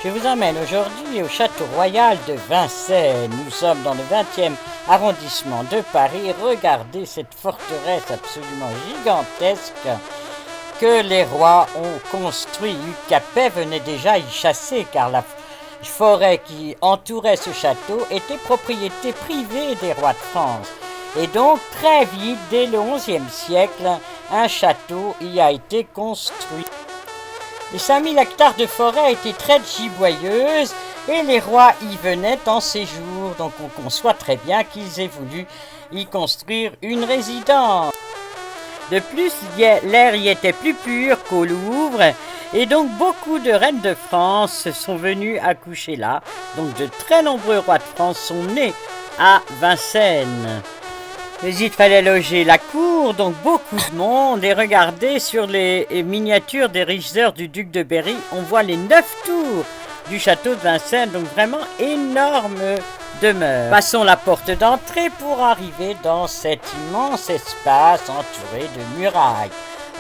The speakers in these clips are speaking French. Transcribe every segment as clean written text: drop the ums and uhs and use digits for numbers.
Je vous emmène aujourd'hui au château royal de Vincennes. Nous sommes dans le 20e arrondissement de Paris. Regardez cette forteresse absolument gigantesque que les rois ont construite. Hugues Capet venait déjà y chasser car la forêt qui entourait ce château était propriété privée des rois de France. Et donc très vite, dès le XIe siècle, un château y a été construit. Les 5000 hectares de forêt étaient très giboyeuses et les rois y venaient en séjour. Donc on conçoit très bien qu'ils aient voulu y construire une résidence. De plus, l'air y était plus pur qu'au Louvre et donc beaucoup de reines de France sont venues accoucher là. Donc de très nombreux rois de France sont nés à Vincennes. Mais il fallait loger la cour, donc beaucoup de monde. Et regardez sur les miniatures des riches heures du duc de Berry, on voit les 9 tours du château de Vincennes, donc vraiment énorme demeure. Passons la porte d'entrée pour arriver dans cet immense espace entouré de murailles.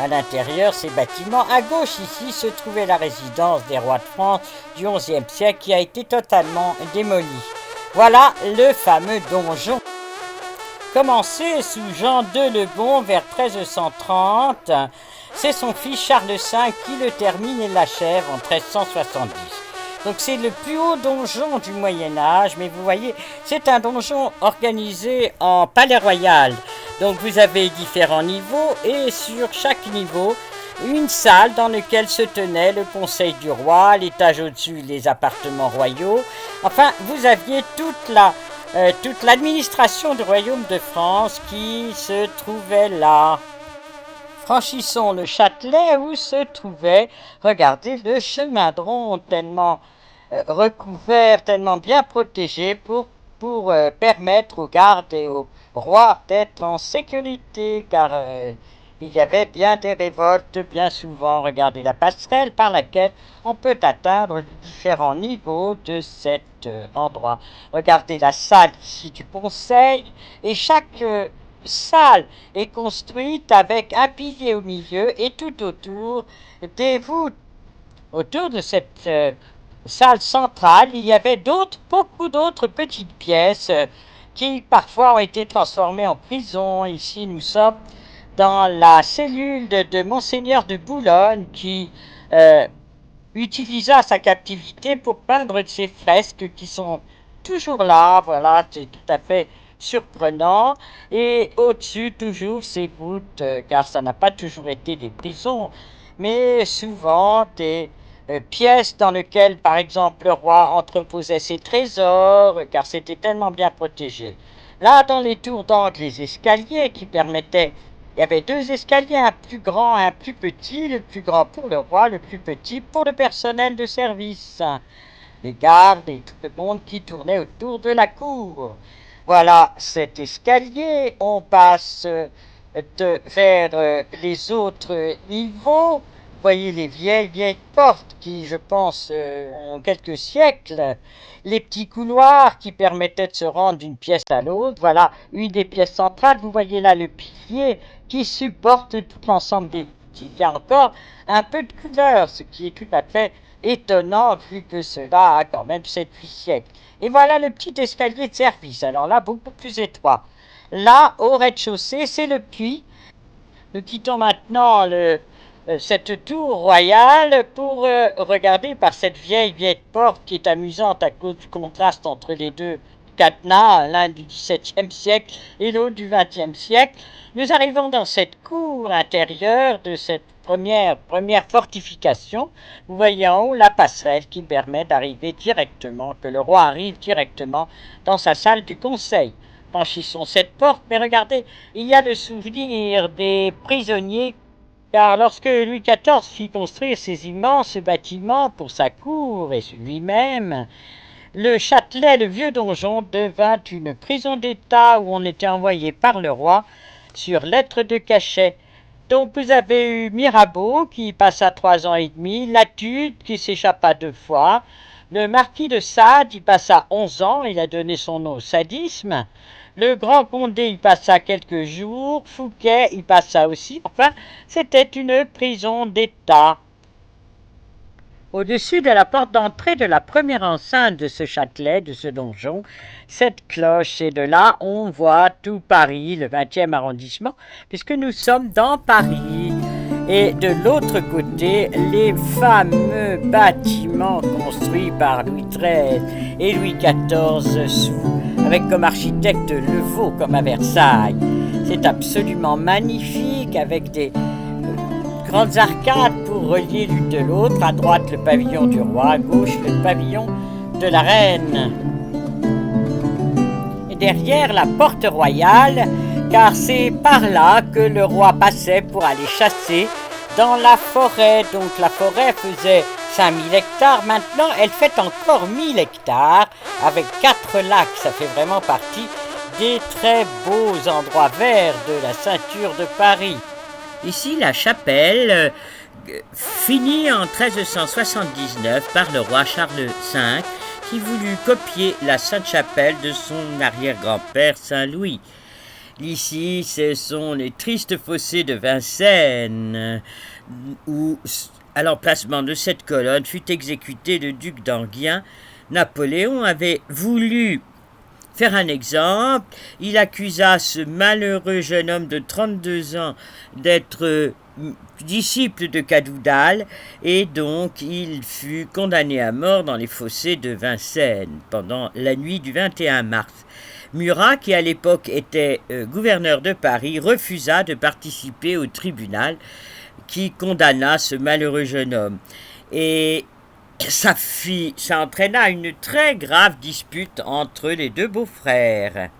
À l'intérieur, ces bâtiments, à gauche ici, se trouvait la résidence des rois de France du XIe siècle qui a été totalement démolie. Voilà le fameux donjon. Commencé sous Jean II le Bon vers 1330, c'est son fils Charles V qui le termine et l'achève en 1370. Donc c'est le plus haut donjon du Moyen-Âge, mais vous voyez, c'est un donjon organisé en palais royal. Donc vous avez différents niveaux et sur chaque niveau, une salle dans laquelle se tenait le conseil du roi, l'étage au-dessus, les appartements royaux. Enfin, vous aviez toute l'administration du royaume de France qui se trouvait là. Franchissons le Châtelet où se trouvait, regardez, le chemin de ronde tellement recouvert, tellement bien protégé pour permettre aux gardes et aux rois d'être en sécurité, car il y avait bien des révoltes, bien souvent. Regardez la passerelle par laquelle on peut atteindre différents niveaux de cet endroit. Regardez la salle ici du conseil, et chaque salle est construite avec un pilier au milieu et tout autour des voûtes. Autour de cette salle centrale, il y avait beaucoup d'autres petites pièces qui parfois ont été transformées en prison. Ici, nous sommes dans la cellule de Monseigneur de Boulogne qui utilisa sa captivité pour peindre ces fresques qui sont toujours là. Voilà, c'est tout à fait surprenant. Et au-dessus, toujours ces voûtes, car ça n'a pas toujours été des prisons, mais souvent des pièces dans lesquelles, par exemple, le roi entreposait ses trésors, car c'était tellement bien protégé. Là, dans les tours d'angle, les escaliers qui permettaient. Il y avait 2 escaliers, un plus grand et un plus petit, le plus grand pour le roi, le plus petit pour le personnel de service, les gardes et tout le monde qui tournait autour de la cour. Voilà cet escalier, on passe vers les autres niveaux. Vous voyez les vieilles portes qui, je pense, ont quelques siècles. Les petits couloirs qui permettaient de se rendre d'une pièce à l'autre. Voilà une des pièces centrales. Vous voyez là le pilier qui supporte tout l'ensemble des petits. Il y a encore un peu de couleur, ce qui est tout à fait étonnant vu que cela a quand même 7-8 siècles. Et voilà le petit escalier de service. Alors là, beaucoup plus étroit. Là, au rez-de-chaussée, c'est le puits. Nous quittons maintenant cette tour royale pour regarder par cette vieille porte qui est amusante à cause du contraste entre les deux cadenas, l'un du XVIIe siècle et l'autre du XXe siècle. Nous arrivons dans cette cour intérieure de cette première fortification. Vous voyez en haut la passerelle qui permet d'arriver directement, que le roi arrive directement dans sa salle du conseil. Franchissons cette porte, mais regardez, il y a le souvenir des prisonniers, car lorsque Louis XIV fit construire ces immenses bâtiments pour sa cour et lui-même, le Châtelet, le vieux donjon, devint une prison d'État où on était envoyé par le roi sur lettre de cachet. Donc vous avez eu Mirabeau qui passa 3 ans et demi, Latude qui s'échappa 2 fois, le marquis de Sade y passa 11 ans, il a donné son nom au sadisme, le grand Condé y passa quelques jours, Fouquet y passa aussi, enfin c'était une prison d'État. Au-dessus de la porte d'entrée de la première enceinte de ce châtelet, de ce donjon, cette cloche, et de là on voit tout Paris, le 20e arrondissement, puisque nous sommes dans Paris. Et de l'autre côté, les fameux bâtiments construits par Louis XIII et Louis XIV, avec comme architecte Le Vau, comme à Versailles. C'est absolument magnifique, avec des grandes arcades pour relier l'une de l'autre. À droite, le pavillon du roi, à gauche, le pavillon de la reine. Et derrière, la porte royale, car c'est par là que le roi passait pour aller chasser dans la forêt. Donc la forêt faisait 5000 hectares. Maintenant, elle fait encore 1000 hectares avec 4 lacs. Ça fait vraiment partie des très beaux endroits verts de la ceinture de Paris. Ici, la chapelle, finie en 1379 par le roi Charles V, qui voulut copier la Sainte-Chapelle de son arrière-grand-père Saint-Louis. Ici, ce sont les tristes fossés de Vincennes, où, à l'emplacement de cette colonne, fut exécuté le duc d'Enghien. Napoléon avait voulu faire un exemple. Il accusa ce malheureux jeune homme de 32 ans d'être disciple de Cadoudal, et donc il fut condamné à mort dans les fossés de Vincennes pendant la nuit du 21 mars. Murat, qui à l'époque était gouverneur de Paris, refusa de participer au tribunal qui condamna ce malheureux jeune homme. Et ça entraîna une très grave dispute entre les deux beaux-frères.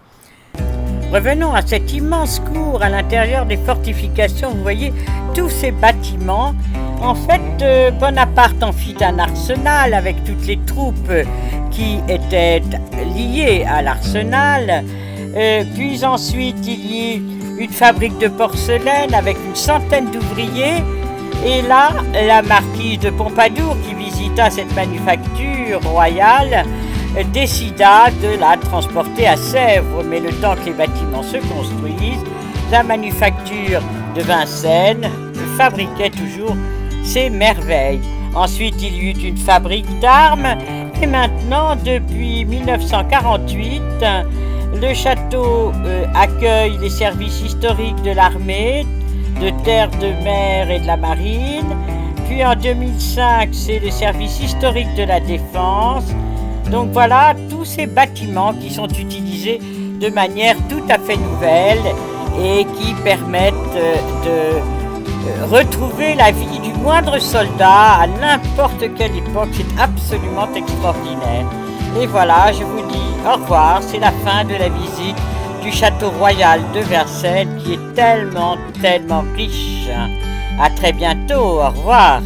Revenons à cette immense cour à l'intérieur des fortifications. Vous voyez tous ces bâtiments. En fait, Bonaparte en fit un arsenal avec toutes les troupes qui étaient liées à l'arsenal. Puis ensuite, il y eut une fabrique de porcelaine avec une centaine d'ouvriers. Et là, la marquise de Pompadour, qui visita cette manufacture royale, décida de la transporter à Sèvres. Mais le temps que les bâtiments se construisent, la manufacture de Vincennes fabriquait toujours ces merveilles. Ensuite, il y eut une fabrique d'armes. Et maintenant, depuis 1948, le château accueille les services historiques de l'armée, de terre, de mer et de la marine. Puis en 2005, c'est le service historique de la défense. Donc voilà, tous ces bâtiments qui sont utilisés de manière tout à fait nouvelle et qui permettent de retrouver la vie du moindre soldat à n'importe quelle époque. C'est absolument extraordinaire. Et voilà, je vous dis au revoir, c'est la fin de la visite du château royal de Vincennes qui est tellement riche. À très bientôt, au revoir.